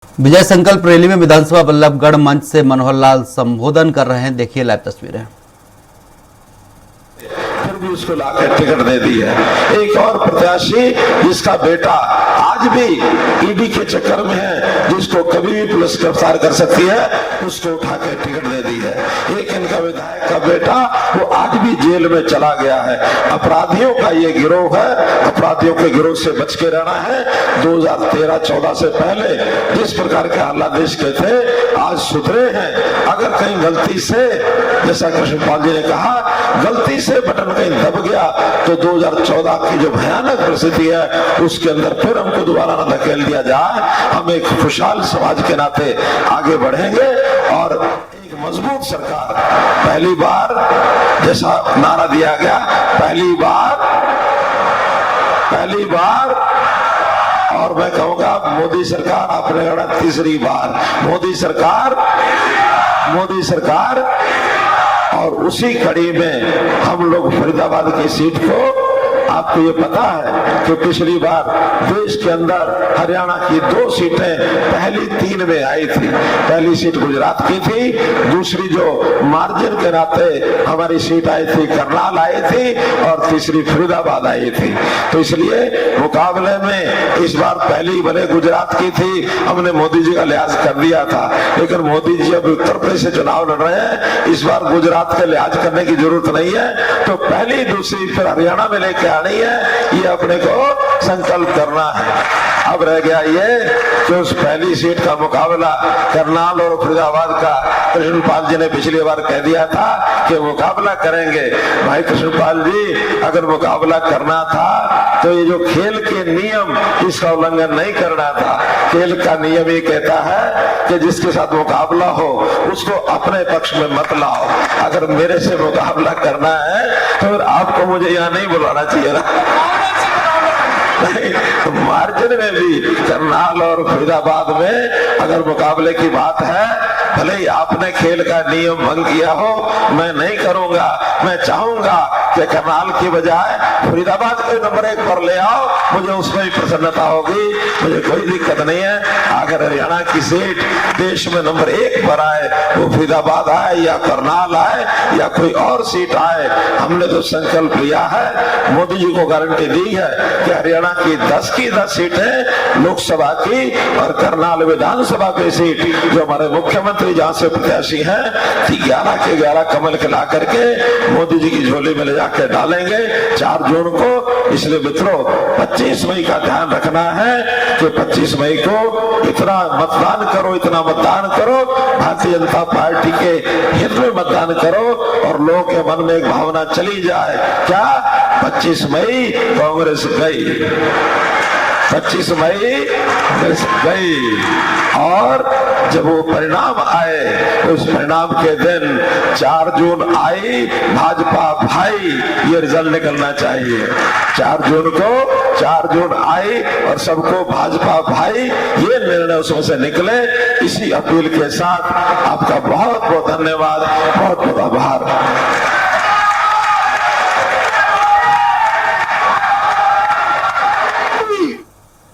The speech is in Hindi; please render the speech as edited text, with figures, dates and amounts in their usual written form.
विजय संकल्प रैली में विधानसभा बल्लभगढ़ मंच से मनोहर लाल संबोधन कर रहे हैं। देखिए लाइव तस्वीरें। फिर भी उसको लाकर टिकट दे दी है। एक और प्रत्याशी जिसका बेटा आज भी ईडी के चक्कर में है, जिसको कभी भी पुलिस गिरफ्तार कर सकती है, उसको उठा के टिकट दे दी है। एक इनका विधायक का बेटा वो आज भी जेल में चला गया है। अपराधियों का ये गिरोह है, अपराधियों के गिरोह से बच के रहना है। 2013-14 से पहले जिस प्रकार के हालात देश के थे, आज सुधरे हैं। अगर कहीं गलती से, जैसा कृष्णपाल जी ने कहा, गलती से बटन कहीं दब गया तो 2014 की जो भयानक परिस्थिति है उसके अंदर फिर हमको दोबारा न धकेल दिया जाए। हम एक खुशहाल समाज के नाते आगे बढ़ेंगे और एक मजबूत सरकार, पहली बार जैसा नारा दिया गया, पहली बार और मैं कहूंगा मोदी सरकार, आपने कहा तीसरी बार मोदी सरकार। और उसी कड़ी में हम लोग फरीदाबाद की सीट को, आपको ये पता है कि पिछली बार देश के अंदर हरियाणा की 2 सीटें पहली 3 में आई थी। पहली सीट गुजरात की थी, दूसरी जो मार्जिन के नाते हमारी सीट आई थी करनाल आई थी, और तीसरी फरीदाबाद आई थी। तो इसलिए मुकाबले में इस बार पहली भले गुजरात की थी, हमने मोदी जी का लिहाज कर दिया था, लेकिन मोदी जी अब उत्तर प्रदेश से चुनाव लड़ रहे हैं, इस बार गुजरात का लिहाज करने की जरूरत नहीं है। तो पहली दूसरी फिर हरियाणा में लेके आनी है, ये अपने को संकल्प करना है। अब रह गया ये कि उस पहली सीट का मुकाबला करनाल और फरीदाबाद का कृष्णपाल जी ने पिछली बार कह दिया था कि मुकाबला करेंगे। भाई कृष्णपाल जी, अगर मुकाबला करना था तो ये जो खेल के नियम, इसका उल्लंघन नहीं करना था। खेल का नियम ये कहता है कि जिसके साथ मुकाबला हो उसको अपने पक्ष में मत लाओ। अगर मेरे से मुकाबला करना है तो फिर आपको मुझे यहाँ नहीं बुलाना चाहिए ना। नहीं, मार्जिन में भी करनाल और फरीदाबाद में अगर मुकाबले की बात है, भले ही आपने खेल का नियम भंग किया हो, मैं नहीं करूंगा। मैं चाहूंगा कि करनाल की बजाय फरीदाबाद को नंबर 1 पर ले आओ, मुझे उसमें भी प्रसन्नता होगी, मुझे कोई दिक्कत नहीं है। अगर हरियाणा की सीट देश में नंबर 1 पर आए, वो फरीदाबाद आए या करनाल आए या कोई और सीट आए, हमने तो संकल्प लिया है, मोदी जी को गारंटी दी है कि हरियाणा की 10 की 10 सीटें लोकसभा की और करनाल विधानसभा की सीट जो हमारे मुख्यमंत्री जहां से प्रत्याशी हैं, 11 के 11 कमल खिला करके मोदी जी की झोली में ले जाकर डालेंगे 4 जून को। इसलिए मित्रों, 25 मई का ध्यान रखना है कि 25 मई को इतना मतदान करो, भारतीय जनता पार्टी के हित में मतदान करो और लोगों के मन में एक भावना चली जाए, क्या 25 मई कांग्रेस गई, 25 मई कांग्रेस गई। और जब वो परिणाम आए, उस परिणाम के दिन 4 जून आई, भाजपा भाई, ये रिजल्ट निकलना चाहिए। 4 जून आई और सबको भाजपा भाई, ये निर्णय उसमें से निकले। इसी अपील के साथ आपका बहुत बहुत धन्यवाद, बहुत बहुत आभार।